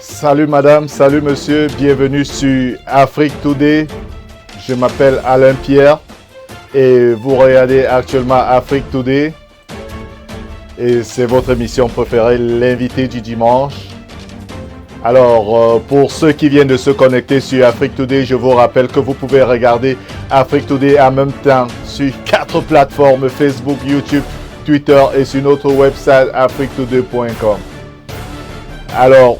Salut madame, salut monsieur, bienvenue sur Afrique Today. Je m'appelle Alain Pierre et vous regardez actuellement Afrique Today. Et c'est votre émission préférée, l'invité du dimanche. Alors, pour ceux qui viennent de se connecter sur Afrique Today, je vous rappelle que vous pouvez regarder Afrique Today en même temps sur 4 plateformes, Facebook, YouTube, Twitter et sur notre website afriquetoday.com. Alors,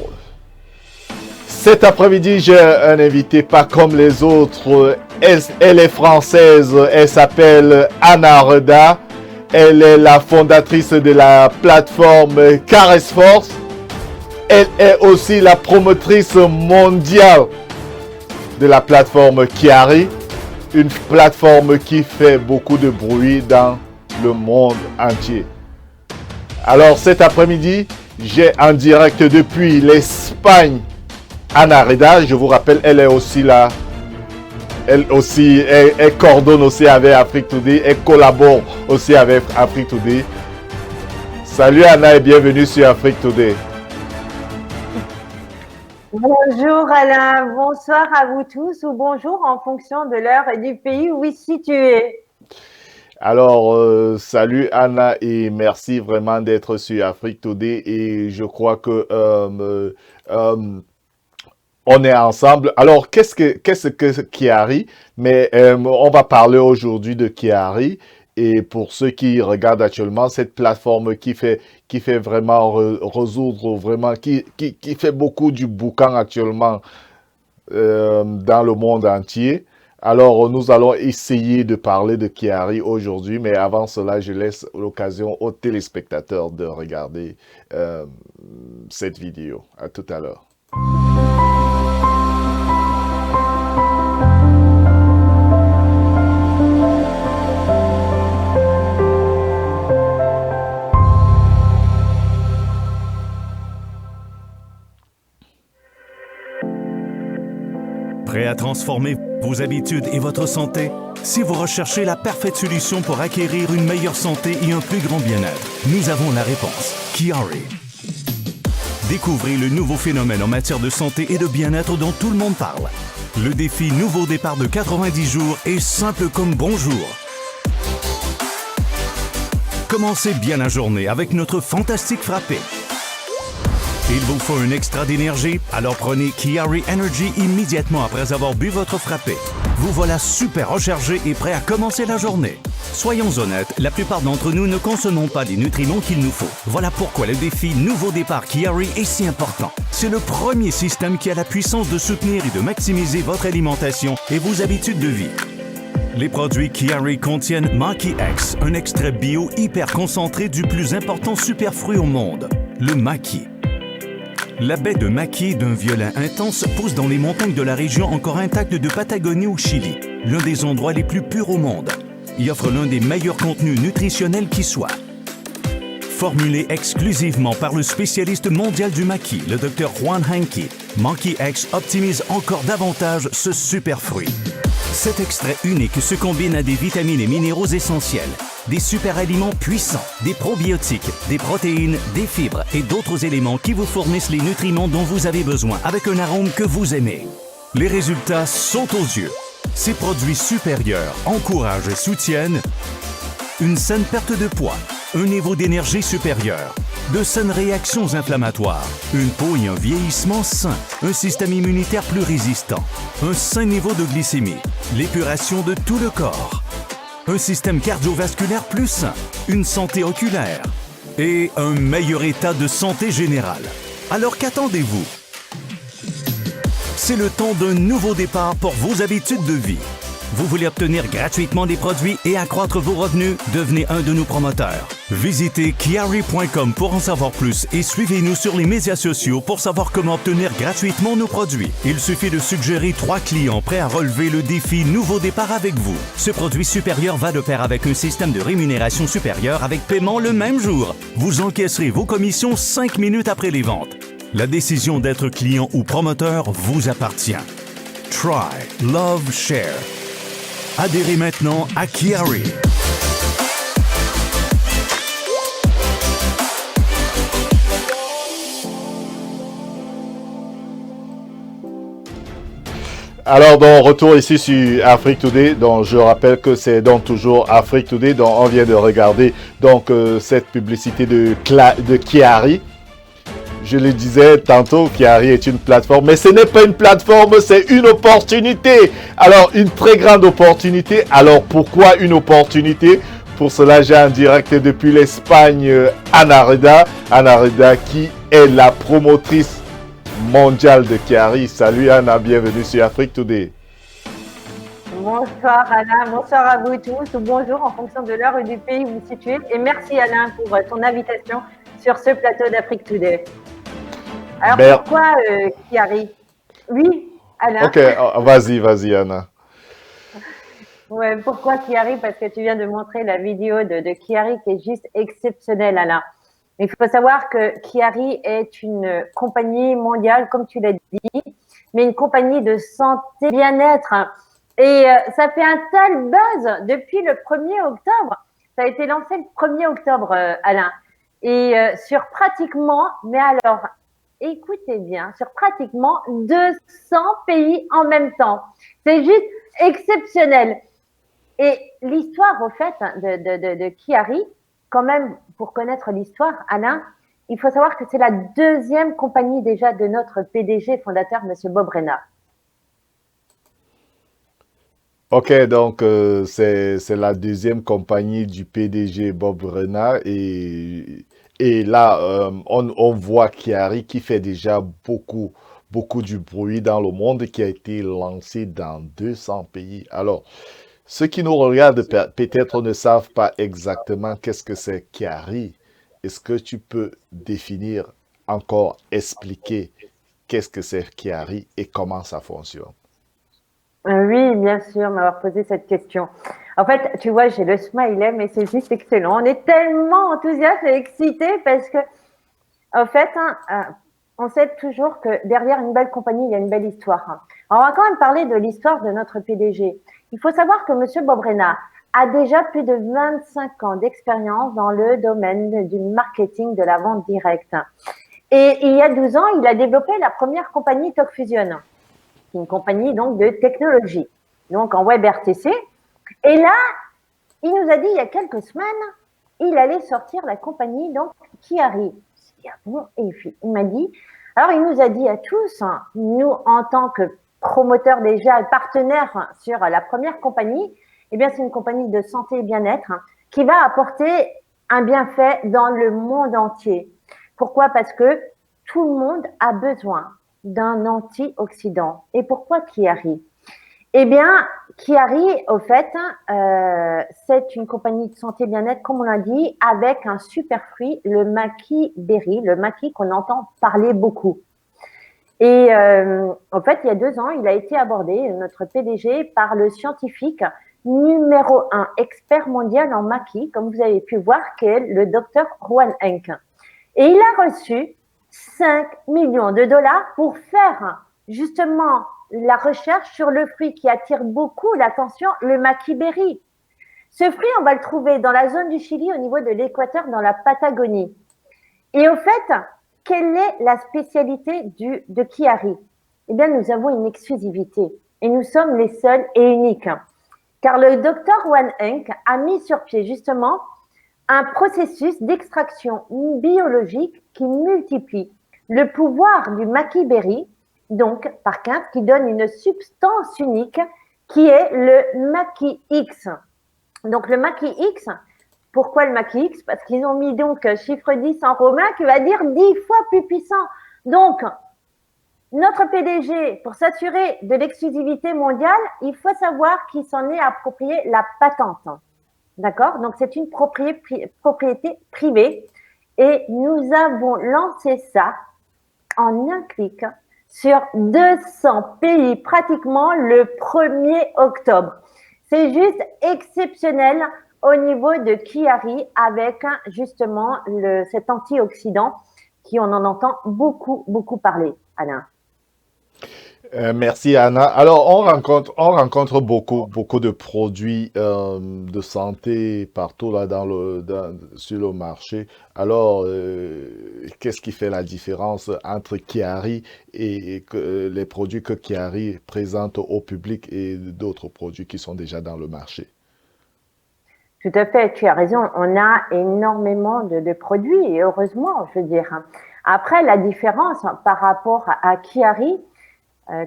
cet après-midi, j'ai un invité pas comme les autres. Elle est française, elle s'appelle Anna Reda. Elle est la fondatrice de la plateforme Caresse Force. Elle est aussi la promotrice mondiale de la plateforme Kiari, une plateforme qui fait beaucoup de bruit dans le monde entier. Alors cet après-midi, j'ai en direct depuis l'Espagne Anna Reda. Je vous rappelle, elle est aussi là. Elle aussi, elle coordonne aussi avec Afrique Today. Elle collabore aussi avec Afrique Today. Salut Anna et bienvenue sur Afrique Today. Bonjour Alain, bonsoir à vous tous ou bonjour en fonction de l'heure et du pays où vous situez. Alors, salut Anna et merci vraiment d'être sur Afrique Today et je crois que on est ensemble. Alors, qu'est-ce que Kiari? Mais on va parler aujourd'hui de Kiari. Et pour ceux qui regardent actuellement, cette plateforme qui fait vraiment résoudre, vraiment, qui fait beaucoup du boucan actuellement dans le monde entier. Alors, nous allons essayer de parler de Kiari aujourd'hui, mais avant cela, je laisse l'occasion aux téléspectateurs de regarder cette vidéo. À tout à l'heure. Prêt à transformer vos habitudes et votre santé? Si vous recherchez la parfaite solution pour acquérir une meilleure santé et un plus grand bien-être, nous avons la réponse. Kiari. Découvrez le nouveau phénomène en matière de santé et de bien-être dont tout le monde parle. Le défi Nouveau Départ de 90 jours est simple comme bonjour. Commencez bien la journée avec notre fantastique frappé. Il vous faut un extra d'énergie, alors prenez Kiari Energy immédiatement après avoir bu votre frappé. Vous voilà super rechargé et prêt à commencer la journée. Soyons honnêtes, la plupart d'entre nous ne consommons pas les nutriments qu'il nous faut. Voilà pourquoi le défi Nouveau Départ Kiari est si important. C'est le premier système qui a la puissance de soutenir et de maximiser votre alimentation et vos habitudes de vie. Les produits Kiari contiennent Maki X, un extrait bio hyper concentré du plus important superfruit au monde, le maki. La baie de Maki, d'un violet intense, pousse dans les montagnes de la région encore intacte de Patagonie au Chili, l'un des endroits les plus purs au monde. Il offre l'un des meilleurs contenus nutritionnels qui soit. Formulé exclusivement par le spécialiste mondial du Maki, le Dr Juan Hanke, Maki X optimise encore davantage ce super fruit. Cet extrait unique se combine à des vitamines et minéraux essentiels, des super aliments puissants, des probiotiques, des protéines, des fibres et d'autres éléments qui vous fournissent les nutriments dont vous avez besoin avec un arôme que vous aimez. Les résultats sautent aux yeux. Ces produits supérieurs encouragent et soutiennent une saine perte de poids, un niveau d'énergie supérieur, de saines réactions inflammatoires, une peau et un vieillissement sain, un système immunitaire plus résistant, un sain niveau de glycémie, l'épuration de tout le corps, un système cardiovasculaire plus sain, une santé oculaire et un meilleur état de santé générale. Alors qu'attendez-vous? C'est le temps d'un nouveau départ pour vos habitudes de vie. Vous voulez obtenir gratuitement des produits et accroître vos revenus? Devenez un de nos promoteurs. Visitez kiari.com pour en savoir plus et suivez-nous sur les médias sociaux pour savoir comment obtenir gratuitement nos produits. Il suffit de suggérer 3 clients prêts à relever le défi Nouveau Départ avec vous. Ce produit supérieur va de pair avec un système de rémunération supérieur avec paiement le même jour. Vous encaisserez vos commissions 5 minutes après les ventes. La décision d'être client ou promoteur vous appartient. Try, love, share. Adhérez maintenant à Kiari. Alors, donc, retour ici sur Afrique Today. Donc, je rappelle que c'est donc toujours Afrique Today. Donc, on vient de regarder donc cette publicité de Kiari. Je le disais tantôt, Kiari est une plateforme, mais ce n'est pas une plateforme, c'est une opportunité. Alors, une très grande opportunité. Alors, pourquoi une opportunité? Pour cela, j'ai en direct depuis l'Espagne, Ana Reda. Ana Reda qui est la promotrice mondiale de Kiari. Salut Anna, bienvenue sur Afrique Today. Bonsoir Alain, bonsoir à vous tous, ou bonjour en fonction de l'heure et du pays où vous vous situez. Et merci Alain pour ton invitation sur ce plateau d'Afrique Today. Alors pourquoi Kiari? Oui, Alain. Ok, vas-y Anna. Ouais, pourquoi Kiari? Parce que tu viens de montrer la vidéo de Kiari qui est juste exceptionnelle, Alain. Il faut savoir que Kiari est une compagnie mondiale, comme tu l'as dit, mais une compagnie de santé bien-être. Et ça fait un tel buzz depuis le 1er octobre. Ça a été lancé le 1er octobre, Alain. Et sur pratiquement, mais alors, écoutez bien, sur pratiquement 200 pays en même temps. C'est juste exceptionnel. Et l'histoire, au fait, de Kiari, quand même, pour connaître l'histoire, Alain, il faut savoir que c'est la deuxième compagnie déjà de notre PDG fondateur, M. Bob Rena. Ok, donc c'est la deuxième compagnie du PDG Bob Rena et là on voit Kiari qui fait déjà beaucoup du bruit dans le monde et qui a été lancé dans 200 pays. Alors, ceux qui nous regardent peut-être ne savent pas exactement qu'est-ce que c'est Kiari. Est-ce que tu peux définir encore, expliquer qu'est-ce que c'est Kiari et comment ça fonctionne? Oui, bien sûr, m'avoir posé cette question. En fait, tu vois, j'ai le smiley, mais c'est juste excellent. On est tellement enthousiastes et excités parce que, en fait, on sait toujours que derrière une belle compagnie, il y a une belle histoire. Alors, on va quand même parler de l'histoire de notre PDG. Il faut savoir que M. Bob Rena a déjà plus de 25 ans d'expérience dans le domaine du marketing de la vente directe. Et il y a 12 ans, il a développé la première compagnie TalkFusion, une compagnie donc de technologie, donc en web RTC. Et là, il nous a dit il y a quelques semaines, il allait sortir la compagnie donc Kiari. Et il m'a dit, alors il nous a dit à tous, nous en tant que promoteurs déjà, partenaires sur la première compagnie, eh bien c'est une compagnie de santé et bien-être qui va apporter un bienfait dans le monde entier. Pourquoi? Parce que tout le monde a besoin d'un antioxydant. Et pourquoi Kiari? Eh bien, Kiari, au fait, c'est une compagnie de santé bien-être, comme on l'a dit, avec un super fruit, le maki berry, le maki qu'on entend parler beaucoup. Et en fait, il y a 2 ans, il a été abordé, notre PDG, par le scientifique numéro 1, expert mondial en maki, comme vous avez pu voir, qui est le docteur Juan Henk. Et il a reçu 5 millions de dollars pour faire justement la recherche sur le fruit qui attire beaucoup l'attention, le maki berry. Ce fruit, on va le trouver dans la zone du Chili, au niveau de l'équateur, dans la Patagonie. Et au fait, quelle est la spécialité de Kiari? Eh bien, nous avons une exclusivité et nous sommes les seuls et uniques. Car le docteur Juan Henk a mis sur pied justement un processus d'extraction biologique qui multiplie le pouvoir du maki berry, donc par quinte, qui donne une substance unique qui est le Maki X. Donc le Maki X, pourquoi le Maki X? Parce qu'ils ont mis donc chiffre 10 en romain qui va dire 10 fois plus puissant. Donc, notre PDG, pour s'assurer de l'exclusivité mondiale, il faut savoir qu'il s'en est approprié la patente. D'accord? Donc, c'est une propriété privée. Et nous avons lancé ça en un clic sur 200 pays, pratiquement le 1er octobre. C'est juste exceptionnel au niveau de Kiari avec justement cet antioxydant qui on en entend beaucoup parler, Alain. Merci Anna. Alors on rencontre beaucoup de produits de santé partout là sur le marché. Alors qu'est-ce qui fait la différence entre Chiari et les produits que Chiari présente au public et d'autres produits qui sont déjà dans le marché? Tout à fait, tu as raison. On a énormément de produits et heureusement, je veux dire. Après, la différence par rapport à Chiari,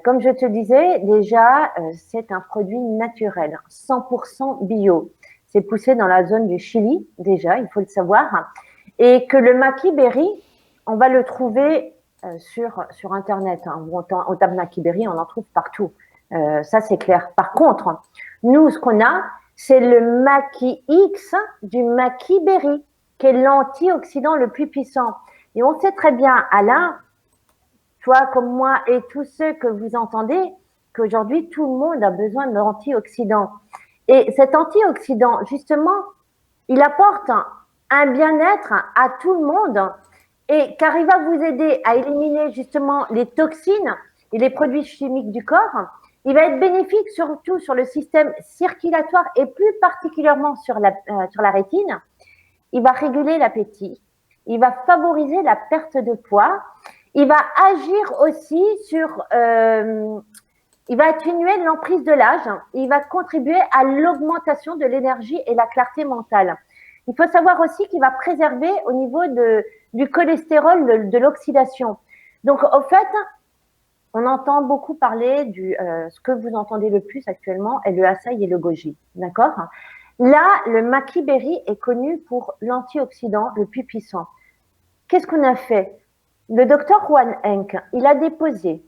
comme je te disais, déjà, c'est un produit naturel, 100% bio. C'est poussé dans la zone du Chili, déjà, il faut le savoir. Et que le Maki Berry, on va le trouver sur Internet. On tape Maki Berry, on en trouve partout. Ça, c'est clair. Par contre, nous, ce qu'on a, c'est le Maki X du Maki Berry, qui est l'antioxydant le plus puissant. Et on sait très bien, Alain, toi comme moi et tous ceux que vous entendez, qu'aujourd'hui, tout le monde a besoin d'antioxydants. Et cet antioxydant, justement, il apporte un bien-être à tout le monde et car il va vous aider à éliminer justement les toxines et les produits chimiques du corps. Il va être bénéfique surtout sur le système circulatoire et plus particulièrement sur la rétine. Il va réguler l'appétit. Il va favoriser la perte de poids. Il va agir aussi il va atténuer l'emprise de l'âge. Il va contribuer à l'augmentation de l'énergie et la clarté mentale. Il faut savoir aussi qu'il va préserver au niveau du cholestérol, de l'oxydation. Donc, au fait, on entend beaucoup parler ce que vous entendez le plus actuellement est le açaï et le goji. D'accord? Là, le Maki Berry est connu pour l'antioxydant le plus puissant. Qu'est-ce qu'on a fait? Le docteur Juan Henck, il a déposé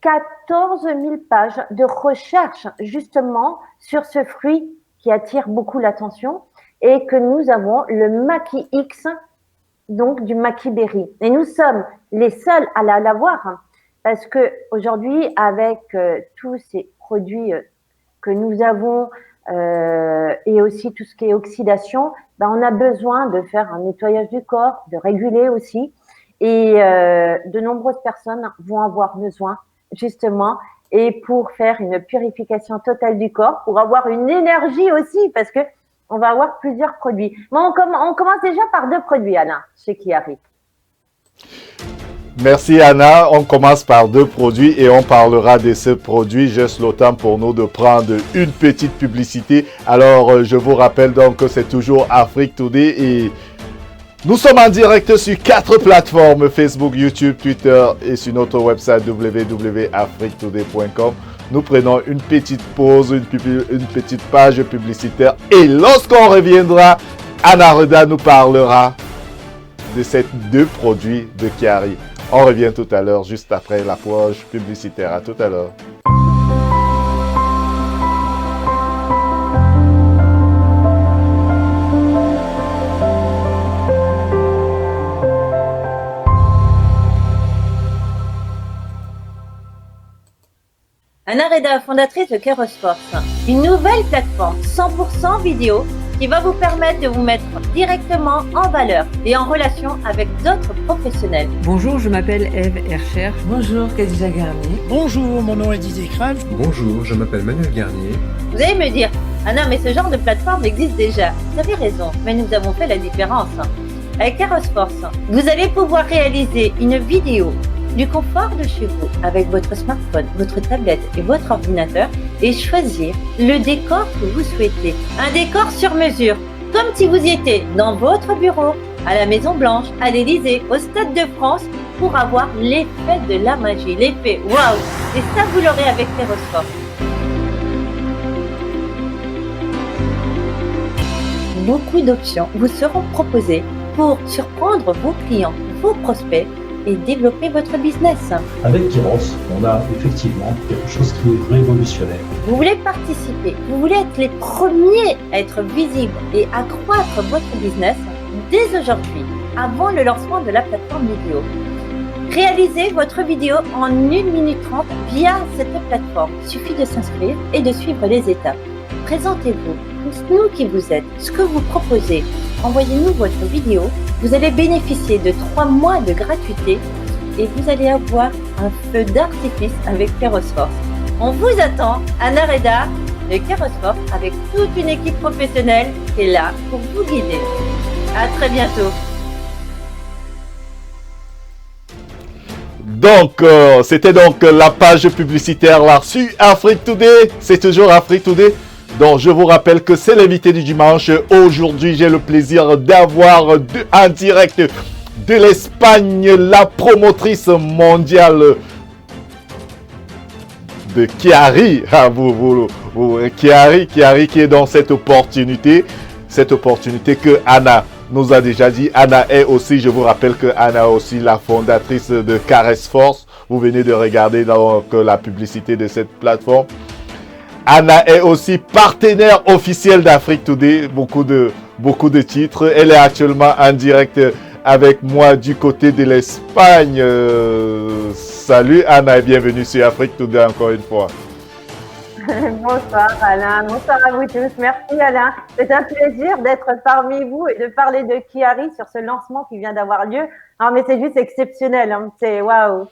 14 000 pages de recherche justement sur ce fruit qui attire beaucoup l'attention et que nous avons le Maki X, donc du Maki Berry. Et nous sommes les seuls à l'avoir parce que aujourd'hui, avec tous ces produits que nous avons et aussi tout ce qui est oxydation, on a besoin de faire un nettoyage du corps, de réguler aussi. Et de nombreuses personnes vont avoir besoin, justement, et pour faire une purification totale du corps, pour avoir une énergie aussi, parce que on va avoir plusieurs produits. Bon, on commence déjà par 2 produits, Alain, chez Chiari. Merci Anna, on commence par 2 produits et on parlera de ces produits. Juste le temps pour nous de prendre une petite publicité. Alors je vous rappelle donc que c'est toujours Afrique Today et nous sommes en direct sur 4 plateformes, Facebook, YouTube, Twitter et sur notre website www.afriquetoday.com. Nous prenons une petite pause, une petite page publicitaire et lorsqu'on reviendra, Anna Reda nous parlera de ces 2 produits de Chiari. On revient tout à l'heure, juste après la pause publicitaire. À tout à l'heure. Anna Reda, fondatrice de Kairos Force, une nouvelle plateforme 100% vidéo qui va vous permettre de vous mettre directement en valeur et en relation avec d'autres professionnels. Bonjour, je m'appelle Eve Hercher. Bonjour, Khadija Garnier. Bonjour, mon nom est Didier Crave. Bonjour, je m'appelle Manuel Garnier. Vous allez me dire, Anna, mais ce genre de plateforme existe déjà. Vous avez raison, mais nous avons fait la différence. Avec Kairos Force, vous allez pouvoir réaliser une vidéo du confort de chez vous avec votre smartphone, votre tablette et votre ordinateur et choisir le décor que vous souhaitez. Un décor sur mesure, comme si vous y étiez dans votre bureau, à la Maison Blanche, à l'Élysée, au Stade de France pour avoir l'effet de la magie, l'effet waouh. Et ça, vous l'aurez avec Kairos Force. Beaucoup d'options vous seront proposées pour surprendre vos clients, vos prospects et développer votre business. Avec Kairos, on a effectivement quelque chose qui est révolutionnaire. Vous voulez participer, vous voulez être les premiers à être visibles et accroître votre business dès aujourd'hui, avant le lancement de la plateforme vidéo. Réalisez votre vidéo en 1 minute 30 via cette plateforme. Il suffit de s'inscrire et de suivre les étapes. Présentez-vous, dites-nous qui vous êtes, ce que vous proposez. Envoyez-nous votre vidéo. Vous allez bénéficier de 3 mois de gratuité et vous allez avoir un feu d'artifice avec Kairos Force. On vous attend à Nareda de Kairos Force avec toute une équipe professionnelle qui est là pour vous guider. À très bientôt. Donc, c'était donc la page publicitaire là sur Afrique Today. C'est toujours Afrique Today. Donc, je vous rappelle que c'est l'invité du dimanche. Aujourd'hui, j'ai le plaisir d'avoir en direct de l'Espagne la promotrice mondiale de Chiari. Ah, Chiari qui est dans cette opportunité que Anna nous a déjà dit. Anna est aussi, je vous rappelle que Anna est aussi la fondatrice de Kairos Force. Vous venez de regarder donc la publicité de cette plateforme. Anna est aussi partenaire officiel d'Afrique Today, beaucoup de titres. Elle est actuellement en direct avec moi du côté de l'Espagne. Salut Anna et bienvenue sur Afrique Today encore une fois. Bonsoir Alain, bonsoir à vous tous. Merci Alain. C'est un plaisir d'être parmi vous et de parler de Chiari sur ce lancement qui vient d'avoir lieu. Non, mais c'est juste exceptionnel, hein. C'est waouh.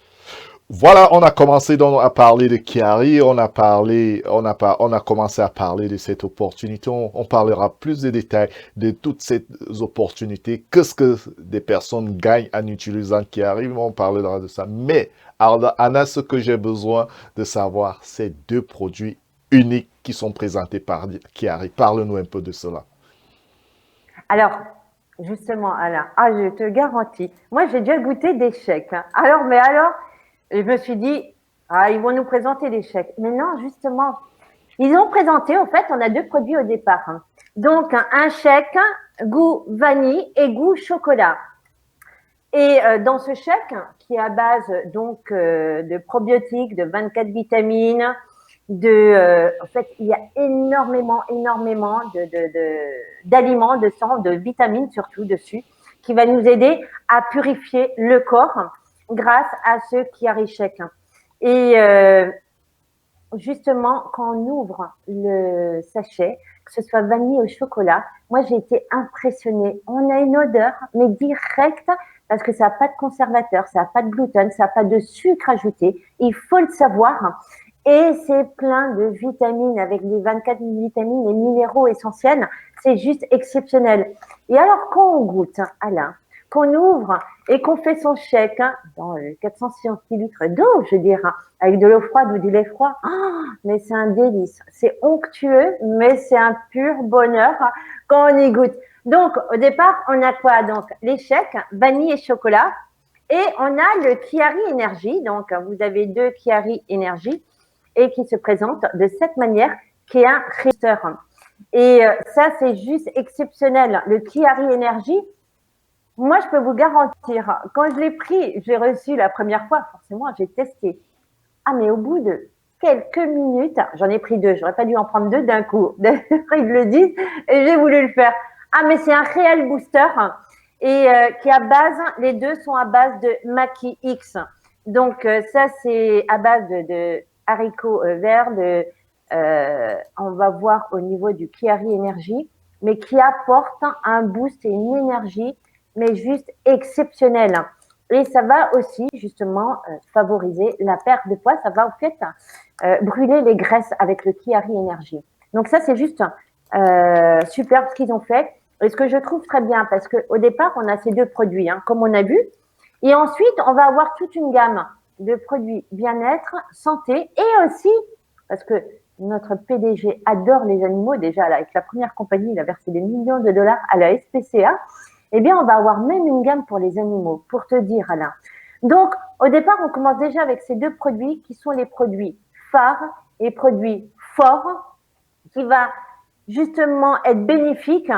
Voilà, on a commencé donc à parler de Chiari, on a commencé à parler de cette opportunité. On parlera plus de détails de toutes ces opportunités. Qu'est-ce que des personnes gagnent en utilisant Chiari? On parlera de ça. Mais, Anna, ce que j'ai besoin de savoir, c'est deux produits uniques qui sont présentés par Chiari. Parle-nous un peu de cela. Alors, justement, Alain, je te garantis, moi j'ai déjà goûté des chèques. Hein. Alors, je me suis dit, ils vont nous présenter des chèques. Mais non, justement, ils ont présenté, en fait, on a deux produits au départ. Hein. Donc, un chèque goût vanille et goût chocolat. Et dans ce chèque, qui est à base donc de probiotiques, de 24 vitamines, en fait, il y a énormément d'aliments, de sang, de vitamines surtout dessus, qui va nous aider à purifier le corps grâce à ce Chiari Shake. Et justement, quand on ouvre le sachet, que ce soit vanille ou chocolat, moi j'ai été impressionnée. On a une odeur, mais directe, parce que ça n'a pas de conservateur, ça n'a pas de gluten, ça n'a pas de sucre ajouté. Il faut le savoir. Et c'est plein de vitamines, avec les 24 vitamines, les minéraux essentiels. C'est juste exceptionnel. Et alors, quand on goûte, Alain, qu'on ouvre et qu'on fait son chèque dans 400 centilitres d'eau, je dirais, avec de l'eau froide ou du lait froid, mais c'est un délice. C'est onctueux, mais c'est un pur bonheur quand on y goûte. Donc, au départ, on a quoi? Donc, les chèques, vanille et chocolat. Et on a le Chiari Energy. Donc, vous avez deux Chiari Energy et qui se présente de cette manière, qui est un résisteur. Et ça, c'est juste exceptionnel. Le Chiari Energy, moi, je peux vous garantir, quand je l'ai pris, j'ai reçu la première fois, forcément, j'ai testé. Mais au bout de quelques minutes, j'en ai pris deux, j'aurais pas dû en prendre deux d'un coup. Ils le disent et j'ai voulu le faire. Mais c'est un réel booster et qui est à base, les deux sont à base de Maki X. Donc, ça, c'est à base de haricots verts, on va voir au niveau du Chiari Energy, mais qui apporte un boost et une énergie, mais juste exceptionnelle. Et ça va aussi justement favoriser la perte de poids. Ça va en fait brûler les graisses avec le Chiari Energy. Donc ça, c'est juste super ce qu'ils ont fait. Et ce que je trouve très bien, parce qu'au départ, on a ces deux produits, comme on a vu. Et ensuite, on va avoir toute une gamme de produits bien-être, santé, et aussi, parce que notre PDG adore les animaux, déjà là, avec la première compagnie, il a versé des millions de dollars à la SPCA, eh bien, on va avoir même une gamme pour les animaux, pour te dire, Alain. Donc, au départ, on commence déjà avec ces deux produits qui sont les produits phares et produits forts, qui va justement être bénéfique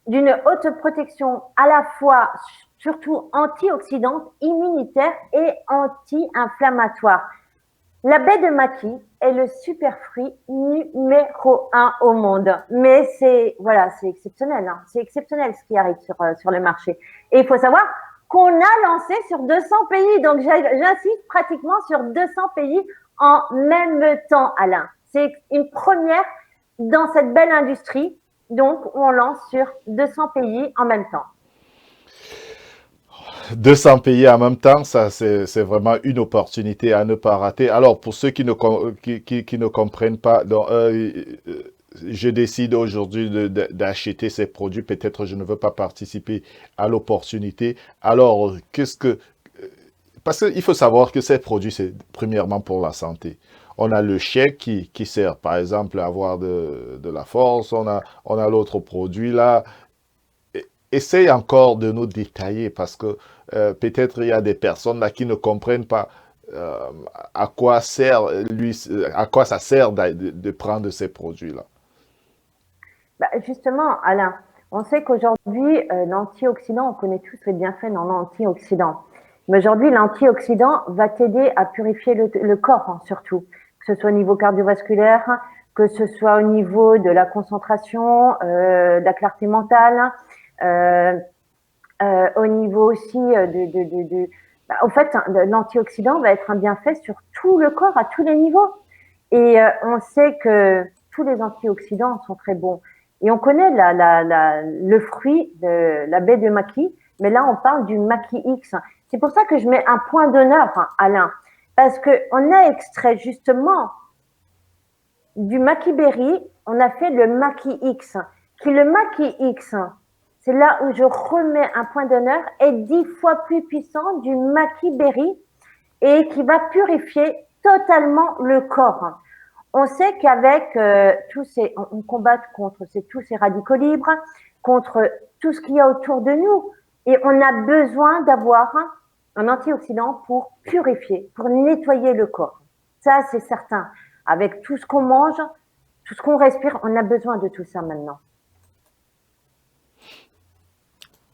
d'une haute protection à la fois surtout antioxydante, immunitaire et anti-inflammatoire. La baie de Maki est le super fruit numéro 1 au monde. Mais c'est exceptionnel. C'est exceptionnel ce qui arrive sur le marché. Et il faut savoir qu'on a lancé sur 200 pays. Donc, j'insiste pratiquement sur 200 pays en même temps, Alain. C'est une première dans cette belle industrie. Donc, on lance sur 200 pays en même temps. 200 pays en même temps, ça c'est vraiment une opportunité à ne pas rater. Alors pour ceux qui ne comprennent pas, donc, je décide aujourd'hui d'acheter ces produits, peut-être je ne veux pas participer à l'opportunité. Alors parce qu'il faut savoir que ces produits, c'est premièrement pour la santé. On a le shake qui sert par exemple à avoir de la force, on a l'autre produit là. Essaye encore de nous détailler parce que peut-être il y a des personnes là qui ne comprennent pas à quoi ça sert de prendre ces produits-là. Justement, Alain, on sait qu'aujourd'hui, l'antioxydant, on connaît tous les bienfaits dans l'antioxydant. Mais aujourd'hui, l'antioxydant va t'aider à purifier le corps, hein, surtout, que ce soit au niveau cardiovasculaire, que ce soit au niveau de la concentration, de la clarté mentale, au niveau aussi en fait, l'antioxydant va être un bienfait sur tout le corps, à tous les niveaux. Et on sait que tous les antioxydants sont très bons. Et on connaît le fruit de la baie de maquis, mais là, on parle du maquis X. C'est pour ça que je mets un point d'honneur, hein, Alain, parce que on a extrait justement du maquis berry, on a fait le maquis X, qui le maquis X, c'est là où je remets un point d'honneur, est 10 fois plus puissant du maquis berry et qui va purifier totalement le corps. On sait qu'avec on combat contre tous ces radicaux libres, contre tout ce qu'il y a autour de nous, et on a besoin d'avoir un antioxydant pour purifier, pour nettoyer le corps. Ça, c'est certain. Avec tout ce qu'on mange, tout ce qu'on respire, on a besoin de tout ça maintenant.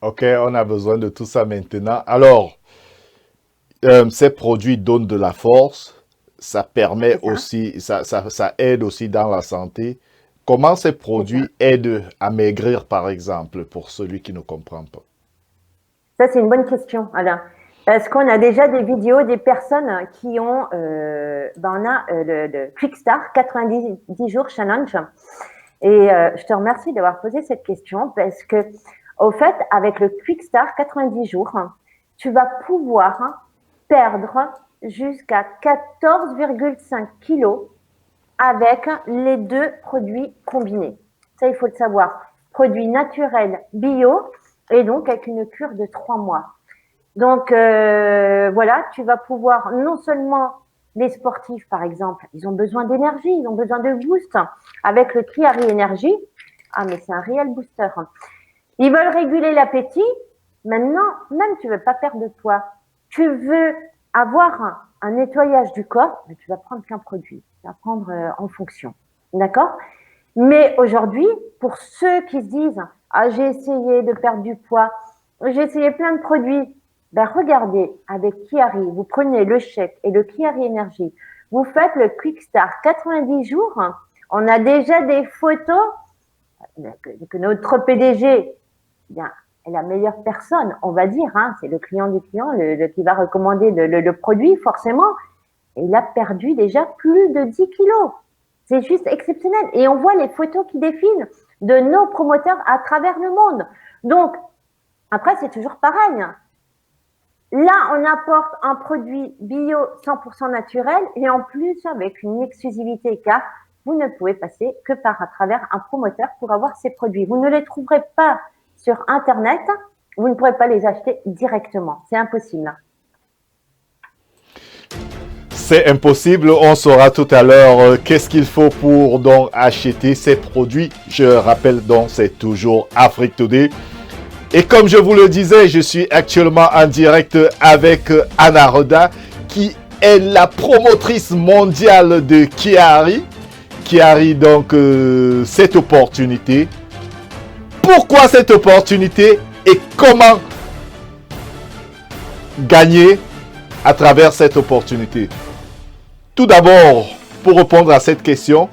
Ok, on a besoin de tout ça maintenant. Alors, ces produits donnent de la force. Ça permet aussi, ça aide aussi dans la santé. Comment ces produits aident à maigrir, par exemple, pour celui qui ne comprend pas? Ça, c'est une bonne question, Alain. Parce qu'on a déjà des vidéos des personnes qui ont, on a le Quick Start 90 jours challenge. Et je te remercie d'avoir posé cette question parce que, au fait, avec le Quick Start 90 jours, tu vas pouvoir perdre jusqu'à 14,5 kilos avec les deux produits combinés. Ça, il faut le savoir. Produits naturels, bio, et donc avec une cure de 3 mois. Donc, voilà, tu vas pouvoir, non seulement les sportifs, par exemple, ils ont besoin d'énergie, ils ont besoin de boost. Avec le Chiari Energy, mais c'est un réel booster. Ils veulent réguler l'appétit. Maintenant, même tu veux pas perdre de poids, tu veux avoir un nettoyage du corps, mais tu vas prendre qu'un produit. Tu vas prendre en fonction. D'accord? Mais aujourd'hui, pour ceux qui se disent « j'ai essayé de perdre du poids, j'ai essayé plein de produits », regardez, avec Chiari, vous prenez le chèque et le Chiari Energy, vous faites le Quick Start 90 jours, on a déjà des photos que notre PDG est la meilleure personne, on va dire, c'est le client du client, qui va recommander le produit, forcément, et il a perdu déjà plus de 10 kilos. C'est juste exceptionnel. Et on voit les photos qui défilent de nos promoteurs à travers le monde. Donc, après, c'est toujours pareil. Là, on apporte un produit bio 100% naturel et en plus avec une exclusivité car vous ne pouvez passer que à travers un promoteur pour avoir ces produits. Vous ne les trouverez pas sur Internet, vous ne pourrez pas les acheter directement. C'est impossible. C'est impossible. On saura tout à l'heure qu'est-ce qu'il faut pour donc acheter ces produits. Je rappelle donc, c'est toujours Afrique Today. Et comme je vous le disais, je suis actuellement en direct avec Anna Roda, qui est la promotrice mondiale de Chiari. Chiari, donc, cette opportunité. Pourquoi cette opportunité et comment gagner à travers cette opportunité? Tout d'abord, pour répondre à cette question,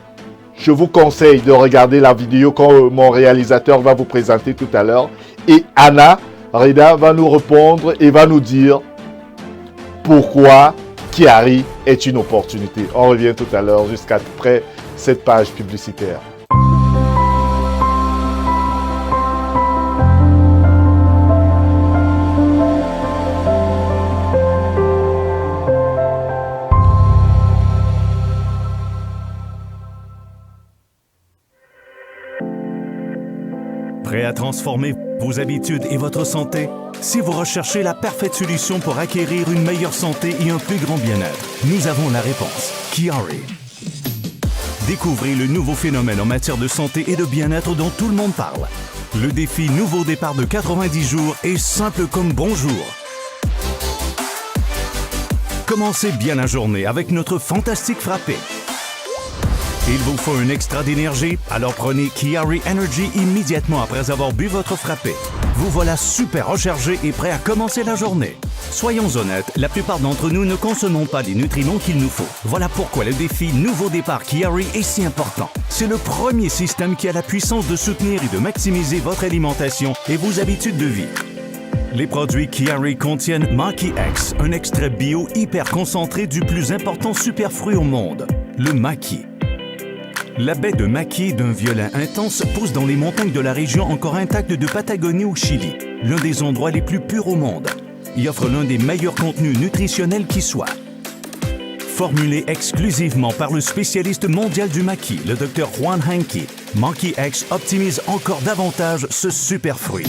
je vous conseille de regarder la vidéo que mon réalisateur va vous présenter tout à l'heure. Et Anna Reda va nous répondre et va nous dire pourquoi Chiari est une opportunité. On revient tout à l'heure jusqu'après cette page publicitaire. Prêt à transformer vos habitudes et votre santé? Si vous recherchez la parfaite solution pour acquérir une meilleure santé et un plus grand bien-être, nous avons la réponse. Chiari. Découvrez le nouveau phénomène en matière de santé et de bien-être dont tout le monde parle. Le défi Nouveau Départ de 90 jours est simple comme bonjour. Commencez bien la journée avec notre fantastique frappé. Il vous faut un extra d'énergie, alors prenez Chiari Energy immédiatement après avoir bu votre frappé. Vous voilà super rechargé et prêt à commencer la journée. Soyons honnêtes, la plupart d'entre nous ne consommons pas les nutriments qu'il nous faut. Voilà pourquoi le défi Nouveau Départ Chiari est si important. C'est le premier système qui a la puissance de soutenir et de maximiser votre alimentation et vos habitudes de vie. Les produits Chiari contiennent Maki X, un extrait bio hyper concentré du plus important superfruit au monde, le maki. La baie de Maki, d'un violet intense, pousse dans les montagnes de la région encore intacte de Patagonie au Chili, l'un des endroits les plus purs au monde. Il offre l'un des meilleurs contenus nutritionnels qui soit. Formulé exclusivement par le spécialiste mondial du Maki, le Dr Juan Hanke, Maki X optimise encore davantage ce super fruit.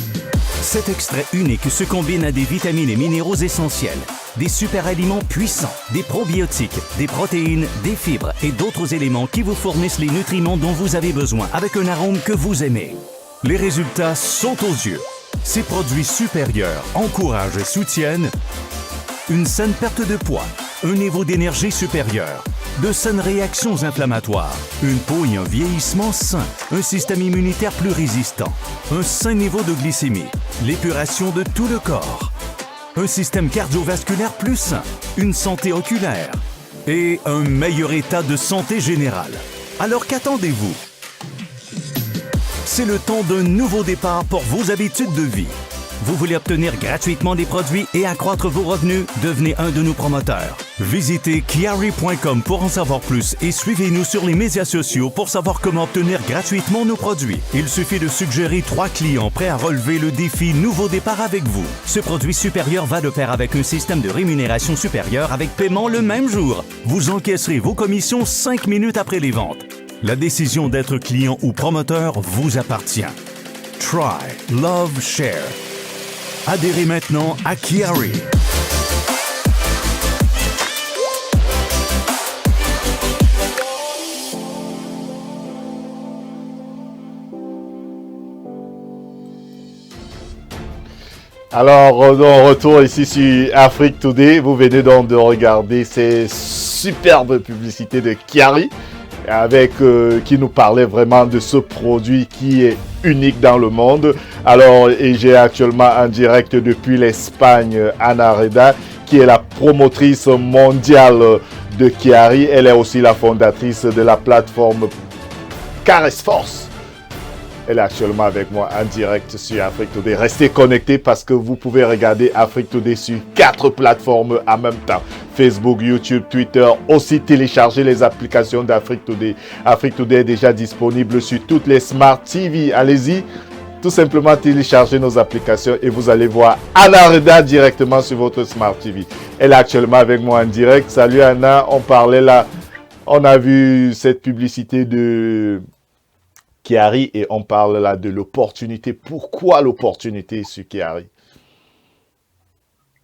Cet extrait unique se combine à des vitamines et minéraux essentiels, des super aliments puissants, des probiotiques, des protéines, des fibres et d'autres éléments qui vous fournissent les nutriments dont vous avez besoin avec un arôme que vous aimez. Les résultats sont aux yeux. Ces produits supérieurs encouragent et soutiennent une saine perte de poids, un niveau d'énergie supérieur, de saines réactions inflammatoires, une peau et un vieillissement sain, un système immunitaire plus résistant, un sain niveau de glycémie, l'épuration de tout le corps, un système cardiovasculaire plus sain, une santé oculaire et un meilleur état de santé générale. Alors qu'attendez-vous? C'est le temps d'un nouveau départ pour vos habitudes de vie. Vous voulez obtenir gratuitement des produits et accroître vos revenus? Devenez un de nos promoteurs. Visitez chiari.com pour en savoir plus et suivez-nous sur les médias sociaux pour savoir comment obtenir gratuitement nos produits. Il suffit de suggérer 3 clients prêts à relever le défi Nouveau Départ avec vous. Ce produit supérieur va de pair avec un système de rémunération supérieur avec paiement le même jour. Vous encaisserez vos commissions 5 minutes après les ventes. La décision d'être client ou promoteur vous appartient. Try, love, share. Adhérez maintenant à Chiari. Alors, on retourne ici sur Afrique Today. Vous venez donc de regarder ces superbes publicités de Chiari qui nous parlait vraiment de ce produit qui est unique dans le monde. Alors, et j'ai actuellement en direct depuis l'Espagne Ana Reda, qui est la promotrice mondiale de Chiari. Elle est aussi la fondatrice de la plateforme Caress Force. Elle est actuellement avec moi en direct sur Afrique Today. Restez connectés parce que vous pouvez regarder Afrique Today sur 4 plateformes en même temps. Facebook, YouTube, Twitter. Aussi télécharger les applications d'Afrique Today. Afrique Today est déjà disponible sur toutes les Smart TV. Allez-y, tout simplement téléchargez nos applications et vous allez voir Ana Reda directement sur votre Smart TV. Elle est actuellement avec moi en direct. Salut Anna, on parlait là, on a vu cette publicité de Chiari et on parle là de l'opportunité. Pourquoi l'opportunité sur Chiari?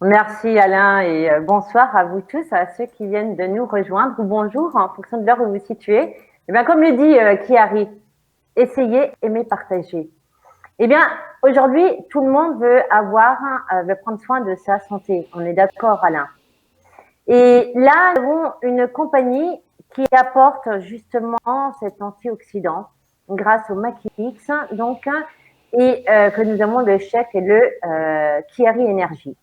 Merci Alain et bonsoir à vous tous, à ceux qui viennent de nous rejoindre, ou bonjour en fonction de l'heure où vous vous situez. Et bien, comme le dit Chiari, essayez, aimez, partagez. Eh bien, aujourd'hui, tout le monde veut prendre soin de sa santé. On est d'accord, Alain. Et là, nous avons une compagnie qui apporte justement cet antioxydant grâce au Maki X, donc, et que nous avons le chèque et le Chiari Energy.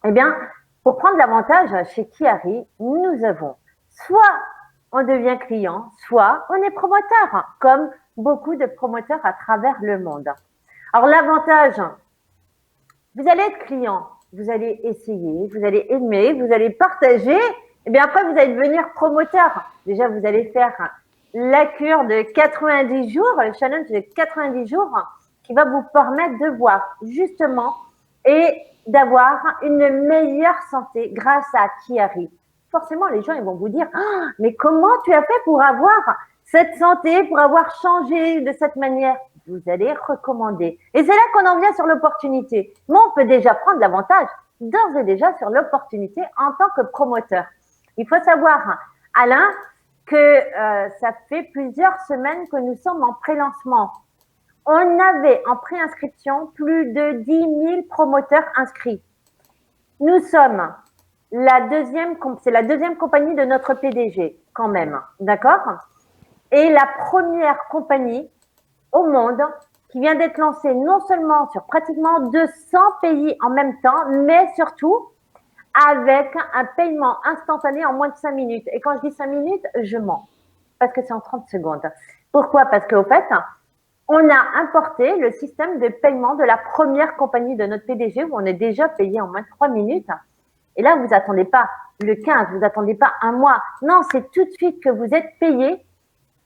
Eh bien, pour prendre l'avantage chez Chiari, nous avons soit on devient client, soit on est promoteur, comme beaucoup de promoteurs à travers le monde. Alors, l'avantage, vous allez être client, vous allez essayer, vous allez aimer, vous allez partager, et bien après, vous allez devenir promoteur. Déjà, vous allez faire la cure de 90 jours, le challenge de 90 jours, qui va vous permettre de voir justement et d'avoir une meilleure santé grâce à Chiari. Forcément, les gens ils vont vous dire « Mais comment tu as fait pour avoir cette santé, pour avoir changé de cette manière ?» vous allez recommander. Et c'est là qu'on en vient sur l'opportunité. Mais on peut déjà prendre l'avantage d'ores et déjà sur l'opportunité en tant que promoteur. Il faut savoir, Alain, que ça fait plusieurs semaines que nous sommes en pré-lancement. On avait en préinscription plus de 10 000 promoteurs inscrits. Nous sommes c'est la deuxième compagnie de notre PDG, quand même, d'accord? Et la première compagnie au monde qui vient d'être lancée non seulement sur pratiquement 200 pays en même temps, mais surtout avec un paiement instantané en moins de 5 minutes. Et quand je dis 5 minutes, je mens, parce que c'est en 30 secondes. Pourquoi? Parce qu'au fait, on a importé le système de paiement de la première compagnie de notre PDG où on est déjà payé en moins de 3 minutes. Et là, vous n'attendez pas le 15, vous n'attendez pas un mois. Non, c'est tout de suite que vous êtes payé.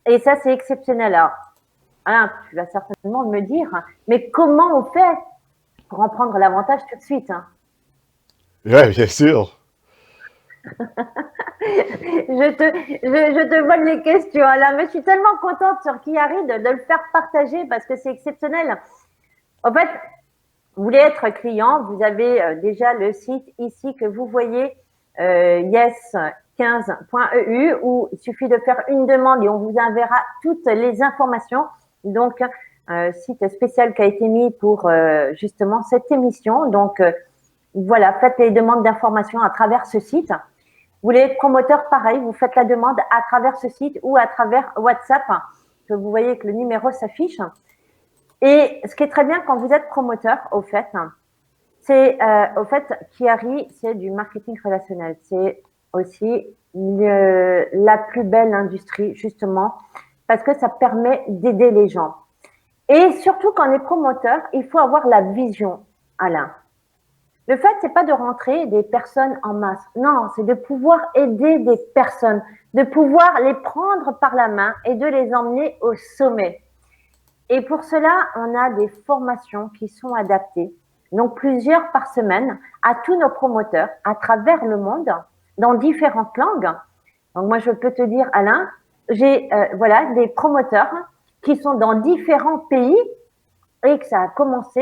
Et ça, c'est exceptionnel. Alors, Alain, tu vas certainement me dire, mais comment on fait pour en prendre l'avantage tout de suite? Oui, bien sûr. Je te vole les questions, Alain, mais je suis tellement contente sur Kiari de le faire partager parce que c'est exceptionnel. En fait, vous voulez être client, vous avez déjà le site ici que vous voyez, yes15.eu, où il suffit de faire une demande et on vous enverra toutes les informations. Donc, site spécial qui a été mis pour justement cette émission. Donc, voilà, faites les demandes d'informations à travers ce site. Vous voulez être promoteur, pareil, vous faites la demande à travers ce site ou à travers WhatsApp, que vous voyez que le numéro s'affiche. Et ce qui est très bien quand vous êtes promoteur, au fait, c'est, Kiari, c'est du marketing relationnel. C'est aussi la plus belle industrie, justement, parce que ça permet d'aider les gens. Et surtout, quand on est promoteur, il faut avoir la vision, Alain. Le fait, c'est pas de rentrer des personnes en masse. Non, c'est de pouvoir aider des personnes, de pouvoir les prendre par la main et de les emmener au sommet. Et pour cela, on a des formations qui sont adaptées, donc plusieurs par semaine, à tous nos promoteurs à travers le monde, dans différentes langues. Donc moi, je peux te dire, Alain, j'ai des promoteurs qui sont dans différents pays et que ça a commencé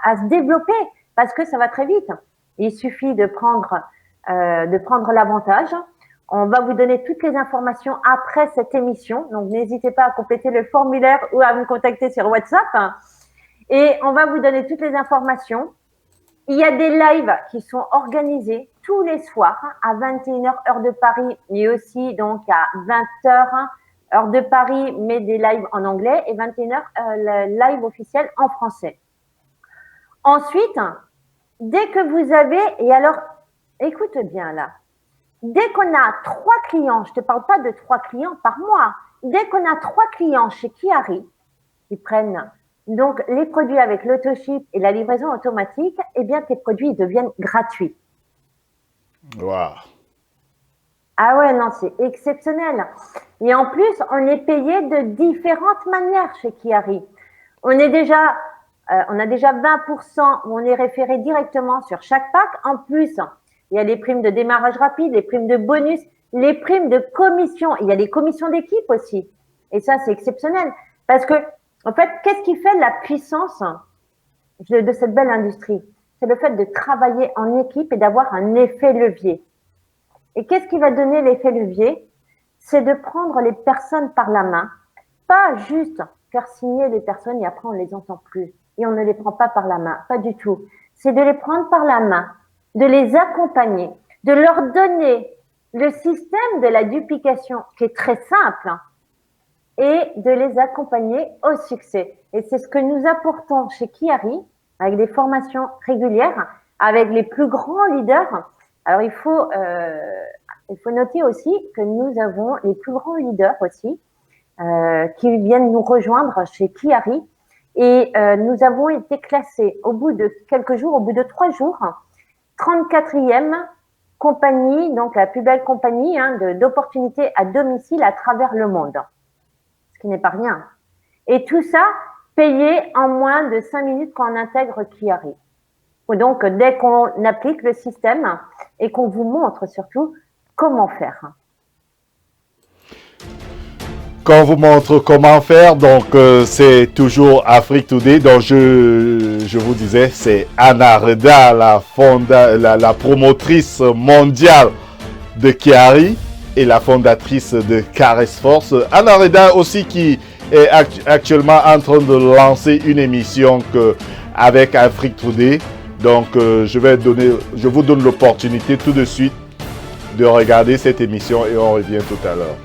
à se développer parce que ça va très vite. Il suffit de prendre l'avantage. On va vous donner toutes les informations après cette émission. Donc, n'hésitez pas à compléter le formulaire ou à me contacter sur WhatsApp. Et on va vous donner toutes les informations. Il y a des lives qui sont organisés tous les soirs à 21h heure de Paris, mais aussi donc à 20h heure de Paris, mais des lives en anglais et 21h le live officiel en français. Ensuite, dès que vous avez, et alors, écoute bien là, dès qu'on a 3 clients, je ne te parle pas de 3 clients par mois, dès qu'on a 3 clients chez Kiari qui prennent donc les produits avec l'autoship et la livraison automatique, eh bien tes produits deviennent gratuits. Wow. Ah ouais, non, c'est exceptionnel. Et en plus, on est payé de différentes manières chez Kiari. On a déjà 20% où on est référé directement sur chaque pack. En plus, il y a les primes de démarrage rapide, les primes de bonus, les primes de commission. Il y a les commissions d'équipe aussi. Et ça, c'est exceptionnel. Parce que, en fait, qu'est-ce qui fait la puissance de cette belle industrie? C'est le fait de travailler en équipe et d'avoir un effet levier. Et qu'est-ce qui va donner l'effet levier? C'est de prendre les personnes par la main, pas juste faire signer les personnes et après on ne les entend plus et on ne les prend pas par la main, pas du tout. C'est de les prendre par la main, de les accompagner, de leur donner le système de la duplication qui est très simple et de les accompagner au succès. Et c'est ce que nous apportons chez Kiari avec des formations régulières, avec les plus grands leaders. Alors, il faut noter aussi que nous avons les plus grands leaders aussi qui viennent nous rejoindre chez Kiari. Et nous avons été classés au bout de quelques jours, au bout de 3 jours, 34e compagnie, donc la plus belle compagnie d'opportunités à domicile à travers le monde. Ce qui n'est pas rien. Et tout ça payé en moins de 5 minutes quand on intègre Kiari. Donc, dès qu'on applique le système et qu'on vous montre surtout comment faire. qu'on vous montre comment faire. Donc, c'est toujours Afrique Today. Donc, je vous disais, c'est Anna Reda, la promotrice mondiale de Chiari et la fondatrice de Caress Force. Anna Reda aussi qui est actuellement en train de lancer une émission avec Afrique Today. Donc, je vous donne l'opportunité tout de suite de regarder cette émission et on revient tout à l'heure.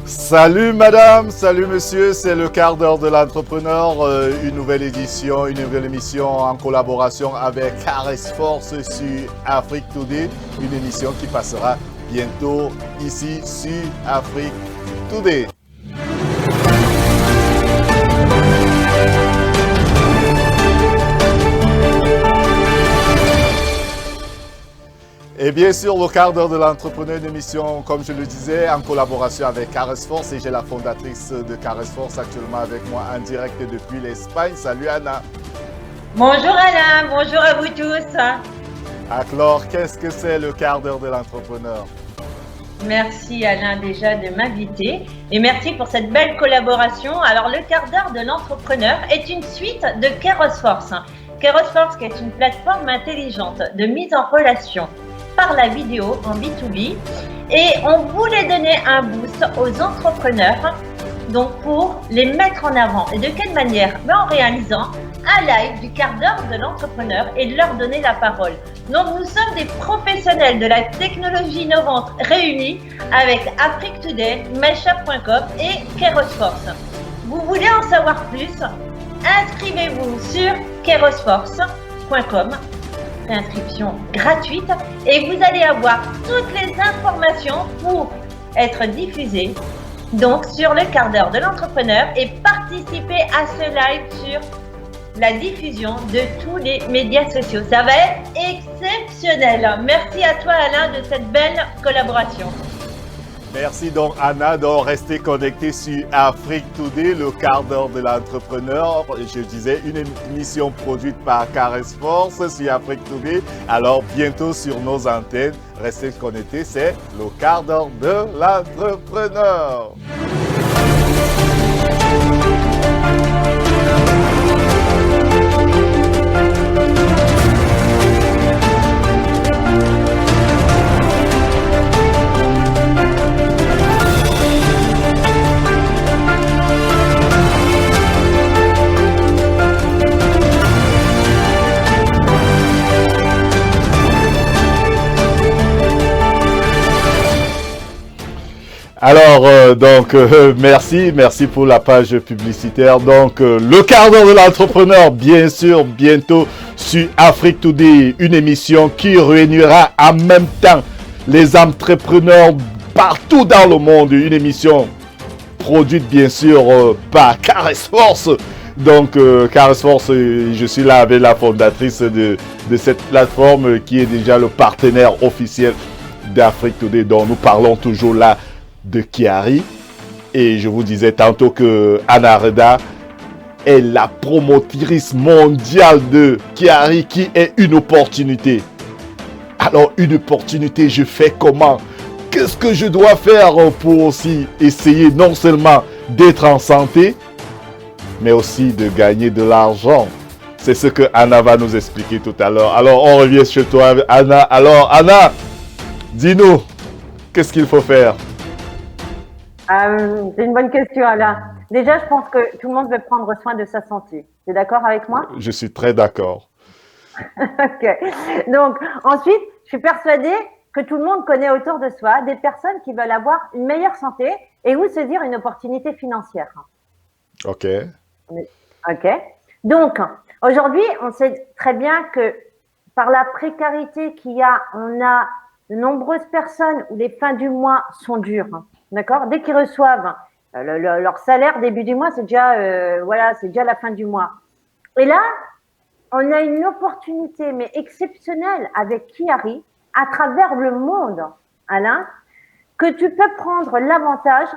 Salut madame, salut monsieur, c'est le quart d'heure de l'entrepreneur, une nouvelle édition, une nouvelle émission en collaboration avec Caress Force sur Afrique Today, une émission qui passera bientôt ici sur Afrique Today. Et bien sûr, le quart d'heure de l'entrepreneur, une émission, comme je le disais, en collaboration avec Caress Force. Et j'ai la fondatrice de Caress Force actuellement avec moi en direct depuis l'Espagne. Salut Anna. Bonjour Alain, bonjour à vous tous. Alors, qu'est-ce que c'est le quart d'heure de l'entrepreneur? Merci Alain déjà de m'inviter et merci pour cette belle collaboration. Alors, le quart d'heure de l'entrepreneur est une suite de Caress Force. Caress Force qui est une plateforme intelligente de mise en relation par la vidéo en B2B et on voulait donner un boost aux entrepreneurs donc pour les mettre en avant. Et de quelle manière? En réalisant un live du quart d'heure de l'entrepreneur et leur donner la parole. Donc nous sommes des professionnels de la technologie innovante réunis avec Afrique Today, Meshup.com et Caress Force. Vous voulez en savoir plus? Inscrivez-vous sur KairosForce.com, préinscription gratuite et vous allez avoir toutes les informations pour être diffusées donc sur le quart d'heure de l'entrepreneur et participer à ce live sur la diffusion de tous les médias sociaux. Ça va être exceptionnel. Merci à toi Alain de cette belle collaboration. Merci donc Anna, donc restez connectés sur Afrique Today, le quart d'heure de l'entrepreneur. Je disais une émission produite par Caress Force sur Afrique Today. Alors bientôt sur nos antennes, restez connectés, c'est le quart d'heure de l'entrepreneur. Alors, merci pour la page publicitaire. Donc, le quart d'heure de l'entrepreneur, bien sûr, bientôt sur Afrique Today, une émission qui réunira en même temps les entrepreneurs partout dans le monde. Une émission produite, bien sûr, par Caress Force. Donc, Caress Force, je suis là avec la fondatrice de cette plateforme qui est déjà le partenaire officiel d'Afrique Today, dont nous parlons toujours là de Chiari. Et je vous disais tantôt que Anna Reda est la promotrice mondiale de Chiari, qui est une opportunité. Alors, une opportunité, je fais comment? Qu'est-ce que je dois faire pour aussi essayer non seulement d'être en santé, mais aussi de gagner de l'argent? C'est ce que Anna va nous expliquer tout à l'heure. Alors, on revient chez toi, Anna. Alors, Anna, dis-nous, qu'est-ce qu'il faut faire? C'est une bonne question, Alain. Déjà, je pense que tout le monde veut prendre soin de sa santé. Tu es d'accord avec moi? Je suis très d'accord. Ok. Donc, ensuite, je suis persuadée que tout le monde connaît autour de soi des personnes qui veulent avoir une meilleure santé et ou saisir une opportunité financière. Ok. Ok. Donc, aujourd'hui, on sait très bien que par la précarité qu'il y a, on a de nombreuses personnes où les fins du mois sont dures. D'accord? Dès qu'ils reçoivent Leur salaire début du mois, c'est déjà, voilà, c'est déjà la fin du mois. Et là, on a une opportunité, mais exceptionnelle, avec Kiari, à travers le monde, Alain, que tu peux prendre l'avantage.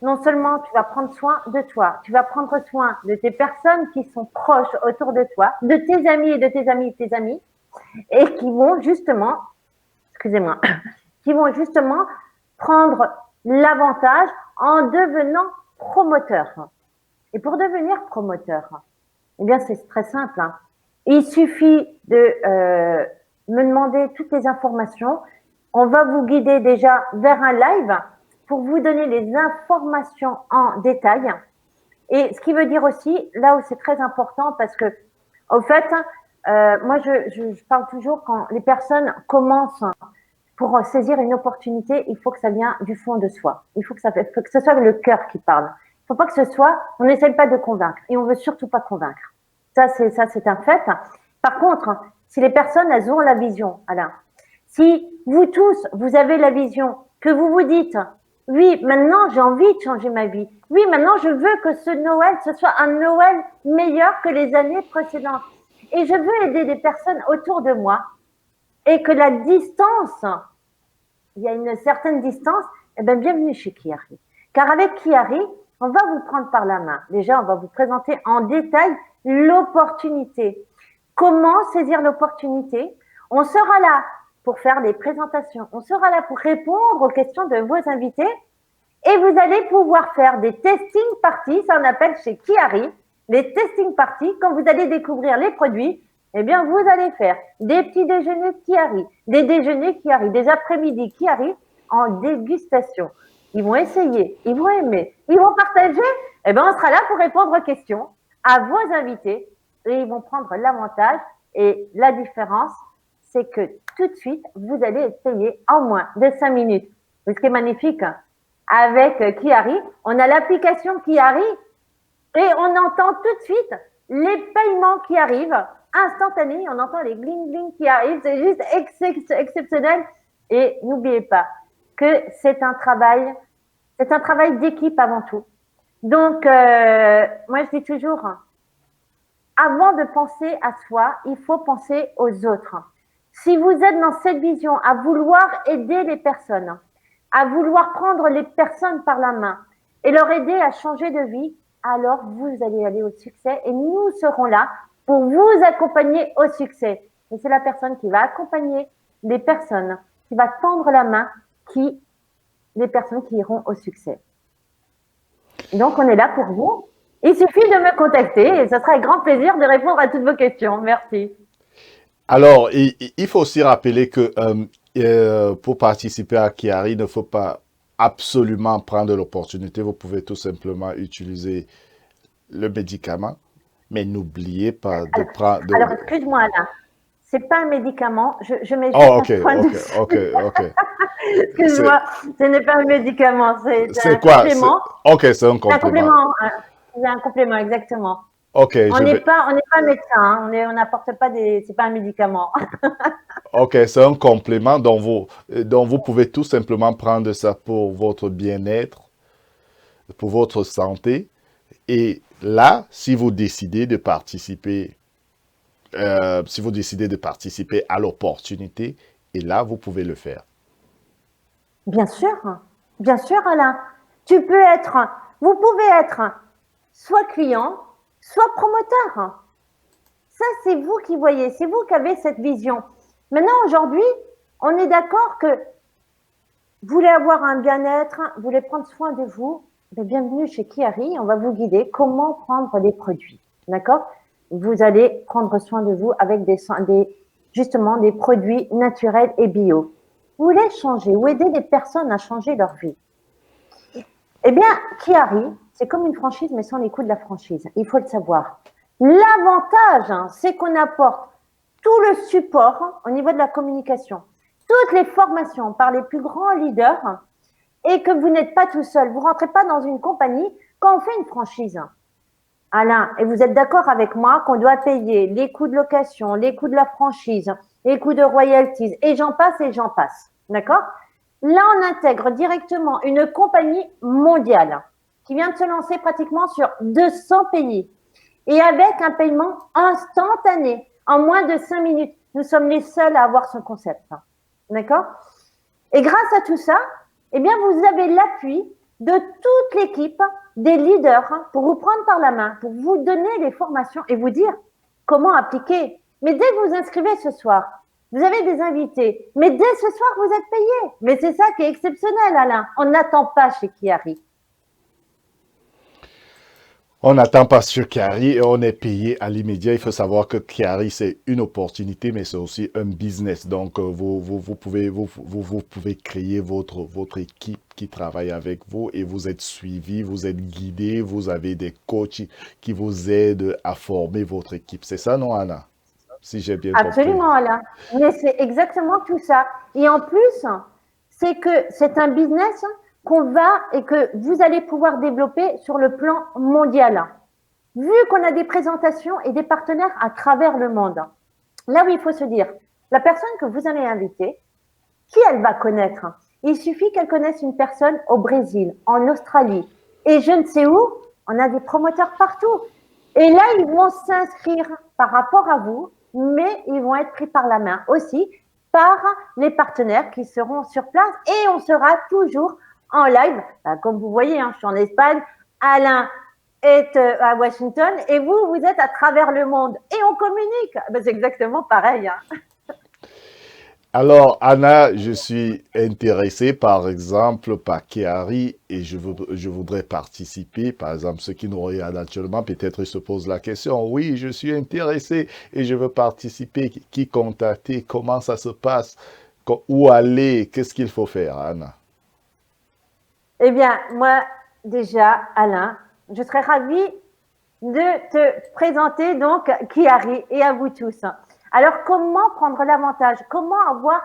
Non seulement tu vas prendre soin de toi, tu vas prendre soin de tes personnes qui sont proches autour de toi, de tes amis et de tes amis et tes amis, et qui vont justement, excusez-moi, qui vont justement prendre l'avantage en devenant promoteur. Et pour devenir promoteur, eh bien, c'est très simple. Hein. Il suffit de me demander toutes les informations. On va vous guider déjà vers un live pour vous donner les informations en détail. Et ce qui veut dire aussi, là où c'est très important, parce que, au fait, moi, je parle toujours quand les personnes commencent pour saisir une opportunité, il faut que ça vienne du fond de soi. Il faut que ce soit le cœur qui parle. Il ne faut pas que ce soit, on n'essaye pas de convaincre et on veut surtout pas convaincre. Ça, c'est un fait. Par contre, si les personnes, elles ont la vision, Alain, si vous tous, vous avez la vision, que vous vous dites, oui, maintenant, j'ai envie de changer ma vie. Oui, maintenant, je veux que ce Noël, ce soit un Noël meilleur que les années précédentes. Et je veux aider des personnes autour de moi et que la distance, il y a une certaine distance, eh bien, bienvenue chez Kiari. Car avec Kiari, on va vous prendre par la main. Déjà, on va vous présenter en détail l'opportunité. Comment saisir l'opportunité? On sera là pour faire des présentations. On sera là pour répondre aux questions de vos invités. Et vous allez pouvoir faire des testing parties, ça on appelle chez Kiari, les testing parties. Quand vous allez découvrir les produits, eh bien, vous allez faire des petits déjeuners Kiari, des déjeuners Kiari, des après-midi Kiari en dégustation. Ils vont essayer, ils vont aimer, ils vont partager. Eh bien, on sera là pour répondre aux questions à vos invités et ils vont prendre l'avantage. Et la différence, c'est que tout de suite, vous allez être payé en moins de 5 minutes. Ce qui est magnifique, avec Kiari, on a l'application Kiari et on entend tout de suite les paiements qui arrivent instantanés. On entend les gling-gling qui arrivent. C'est juste exceptionnel. Et n'oubliez pas que c'est un travail d'équipe avant tout. Donc, moi, je dis toujours, avant de penser à soi, il faut penser aux autres. Si vous êtes dans cette vision, à vouloir aider les personnes, à vouloir prendre les personnes par la main et leur aider à changer de vie, alors vous allez aller au succès et nous serons là pour vous accompagner au succès. Et c'est la personne qui va accompagner les personnes, qui va tendre la main, les personnes qui iront au succès. Donc, on est là pour vous. Il suffit de me contacter et ce sera avec grand plaisir de répondre à toutes vos questions. Merci. Alors, il faut aussi rappeler que pour participer à Kiari, il ne faut pas absolument prendre l'opportunité. Vous pouvez tout simplement utiliser le médicament, mais n'oubliez pas de prendre... Alors, excuse-moi, Alain. C'est pas un médicament. Je mets ok. Excuse-moi, ce n'est pas un médicament. C'est un quoi? complément. Ok, c'est un complément. C'est un complément, exactement. Ok. On n'est pas médecin. Hein. On n'apporte pas c'est pas un médicament. Ok, c'est un complément dont vous pouvez tout simplement prendre ça pour votre bien-être, pour votre santé. Et là, si vous décidez de participer, à l'opportunité, et là, vous pouvez le faire. Bien sûr, Alain. Vous pouvez être soit client, soit promoteur. Ça, c'est vous qui voyez, c'est vous qui avez cette vision. Maintenant, aujourd'hui, on est d'accord que vous voulez avoir un bien-être, vous voulez prendre soin de vous, bienvenue chez Kiari, on va vous guider comment prendre des produits. D'accord? Vous allez prendre soin de vous avec justement des produits naturels et bio. Vous voulez changer ou aider des personnes à changer leur vie. Eh bien, Kiari, c'est comme une franchise, mais sans les coûts de la franchise. Il faut le savoir. L'avantage, c'est qu'on apporte tout le support au niveau de la communication, toutes les formations par les plus grands leaders et que vous n'êtes pas tout seul. Vous ne rentrez pas dans une compagnie quand on fait une franchise. Alain, et vous êtes d'accord avec moi qu'on doit payer les coûts de location, les coûts de la franchise, les coûts de royalties, et j'en passe. D'accord? Là, on intègre directement une compagnie mondiale. qui vient de se lancer pratiquement sur 200 pays et avec un paiement instantané en moins de 5 minutes. Nous sommes les seuls à avoir ce concept. D'accord? Et grâce à tout ça, eh bien, vous avez l'appui de toute l'équipe, des leaders, pour vous prendre par la main, pour vous donner les formations et vous dire comment appliquer. Mais dès que vous vous inscrivez ce soir, vous avez des invités. Mais dès ce soir, vous êtes payé. Mais c'est ça qui est exceptionnel, Alain. On n'attend pas chez Kiari. On n'attend pas sur Kiari et on est payé à l'immédiat. Il faut savoir que Kiari, c'est une opportunité, mais c'est aussi un business. Donc, vous pouvez créer votre équipe qui travaille avec vous et vous êtes suivi, vous êtes guidé, vous avez des coachs qui vous aident à former votre équipe. C'est ça, non, Anna? Si j'ai bien compris. Absolument, Alain. Mais c'est exactement tout ça. Et en plus, c'est que c'est un business qu'on va et que vous allez pouvoir développer sur le plan mondial. Vu qu'on a des présentations et des partenaires à travers le monde, là où il faut se dire, la personne que vous allez inviter, qui elle va connaître? Il suffit qu'elle connaisse une personne au Brésil, en Australie, et je ne sais où, on a des promoteurs partout. Et là, ils vont s'inscrire par rapport à vous, mais ils vont être pris par la main aussi par les partenaires qui seront sur place et on sera toujours en live. Comme vous voyez, je suis en Espagne, Alain est à Washington et vous êtes à travers le monde et on communique. C'est exactement pareil. Alors, Anna, je suis intéressé, par exemple, par Kiari et je voudrais participer. Par exemple, ceux qui nous regardent actuellement, peut-être ils se posent la question. Oui, je suis intéressé et je veux participer. Qui contacter? Comment ça se passe? Où aller? Qu'est-ce qu'il faut faire, Anna? Eh bien, moi, déjà, Alain, je serais ravie de te présenter donc Kiari et à vous tous. Alors, comment prendre l'avantage? Comment avoir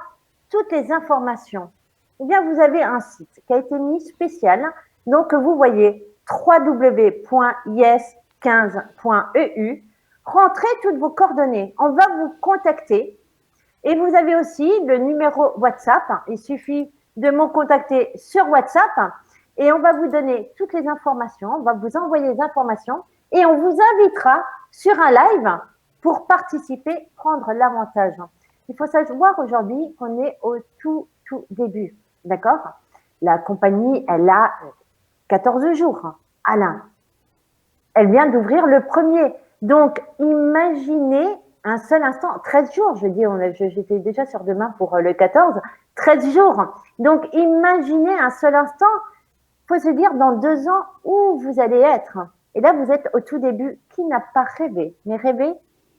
toutes les informations? Eh bien, vous avez un site qui a été mis spécial. Donc, vous voyez www.yes15.eu. Rentrez toutes vos coordonnées. On va vous contacter. Et vous avez aussi le numéro WhatsApp. Il suffit de me contacter sur WhatsApp. Et on va vous donner toutes les informations. On va vous envoyer les informations. Et on vous invitera sur un live pour participer, prendre l'avantage. Il faut savoir aujourd'hui qu'on est au tout début, d'accord? La compagnie, elle a 14 jours, Alain. Elle vient d'ouvrir le premier. Donc, imaginez un seul instant, 13 jours, je dis, j'étais déjà sur demain pour le 14, 13 jours. Donc, imaginez un seul instant, il faut se dire dans 2 ans où vous allez être. Et là, vous êtes au tout début. Qui n'a pas rêvé, mais rêvé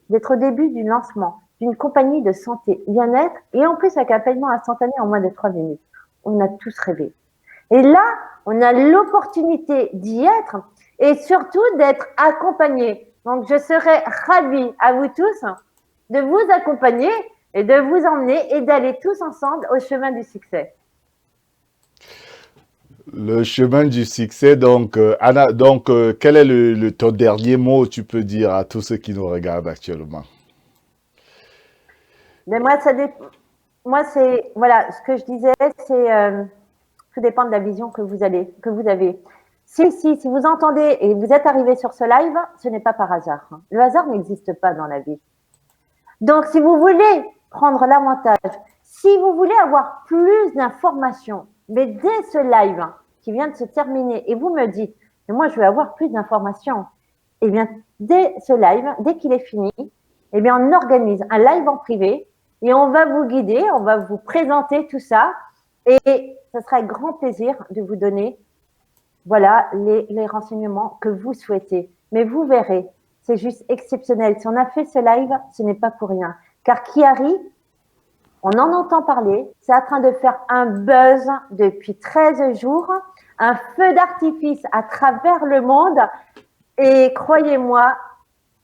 d'être au début du lancement d'une compagnie de santé bien-être et en plus avec un paiement instantané en moins de 3 minutes. On a tous rêvé. Et là, on a l'opportunité d'y être et surtout d'être accompagné. Donc, je serais ravie à vous tous de vous accompagner et de vous emmener et d'aller tous ensemble au chemin du succès. Le chemin du succès, donc, Anna, quel est ton dernier mot, tu peux dire à tous ceux qui nous regardent actuellement? Mais moi, c'est, voilà, ce que je disais, c'est, tout dépend de la vision que vous avez. Si vous entendez et vous êtes arrivé sur ce live, ce n'est pas par hasard. Le hasard n'existe pas dans la vie. Donc, si vous voulez prendre l'avantage, si vous voulez avoir plus d'informations, mais dès ce live qui vient de se terminer et vous me dites, mais moi je veux avoir plus d'informations, eh bien dès ce live, dès qu'il est fini, eh bien on organise un live en privé et on va vous guider, on va vous présenter tout ça et ce sera avec grand plaisir de vous donner voilà les renseignements que vous souhaitez. Mais vous verrez, c'est juste exceptionnel. Si on a fait ce live, ce n'est pas pour rien. Car Kiari, on en entend parler, c'est en train de faire un buzz depuis 13 jours, un feu d'artifice à travers le monde et croyez-moi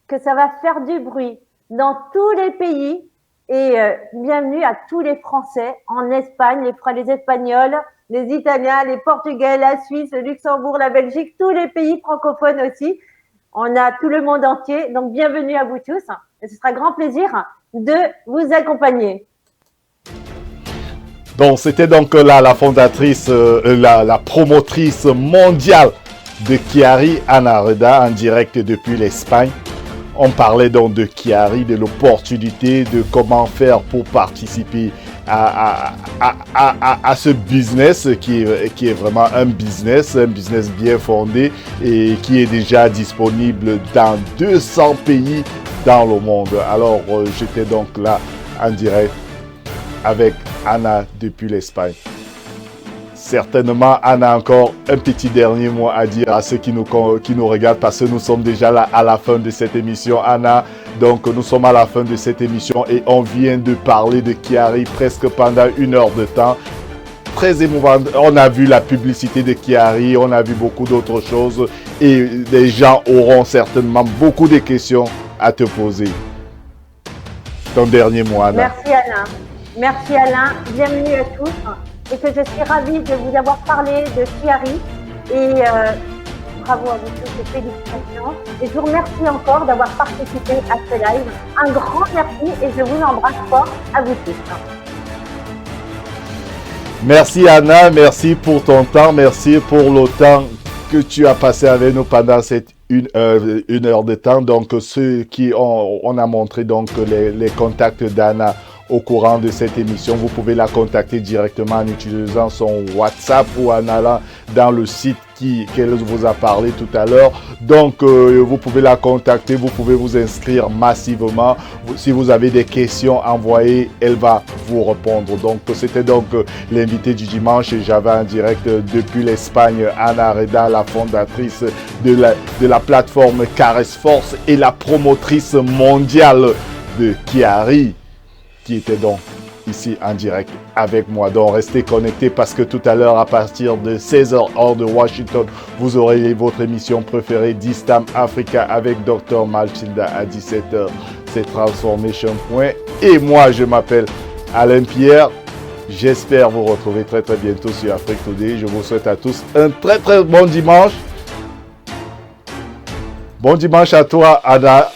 que ça va faire du bruit dans tous les pays et bienvenue à tous les Français en Espagne, les Espagnols, les Italiens, les Portugais, la Suisse, le Luxembourg, la Belgique, tous les pays francophones aussi. On a tout le monde entier, donc bienvenue à vous tous et ce sera grand plaisir de vous accompagner. Donc, c'était donc là la fondatrice, la promotrice mondiale de Chiari Anna-Reda en direct depuis l'Espagne. On parlait donc de Chiari, de l'opportunité, de comment faire pour participer à ce business qui est vraiment un business bien fondé et qui est déjà disponible dans 200 pays dans le monde. Alors, j'étais donc là en direct avec Anna depuis l'Espagne. Certainement, Anna a encore un petit dernier mot à dire à ceux qui nous regardent parce que nous sommes déjà là à la fin de cette émission. Anna, donc nous sommes à la fin de cette émission et on vient de parler de Chiari presque pendant 1 heure de temps. Très émouvant. On a vu la publicité de Chiari, on a vu beaucoup d'autres choses et les gens auront certainement beaucoup de questions à te poser. Ton dernier mot, Anna. Merci Alain. Merci Alain. Bienvenue à tous. Et que je suis ravie de vous avoir parlé de Chiari. Et bravo à vous tous et félicitations. Et je vous remercie encore d'avoir participé à ce live. Un grand merci et je vous embrasse fort à vous tous. Merci Anna, merci pour ton temps, merci pour le temps que tu as passé avec nous pendant cette 1 heure de temps. Donc ceux qui on a montré donc les contacts d'Anna au courant de cette émission. Vous pouvez la contacter directement en utilisant son WhatsApp ou en allant dans le site qu'elle vous a parlé tout à l'heure. Donc, vous pouvez la contacter, vous pouvez vous inscrire massivement. Si vous avez des questions, envoyez, elle va vous répondre. Donc, c'était donc l'invité du dimanche et j'avais en direct depuis l'Espagne, Anna-Reda, la fondatrice de la plateforme Caress Force et la promotrice mondiale de Chiari, qui était donc ici en direct avec moi. Donc restez connectés parce que tout à l'heure à partir de 16h heure de Washington, vous aurez votre émission préférée d'Istam Africa avec Dr Mathilda à 17h. C'est Transformation Point. Et moi je m'appelle Alain Pierre. J'espère vous retrouver très très bientôt sur Afrique Today. Je vous souhaite à tous un très très bon dimanche. Bon dimanche à toi, Anna.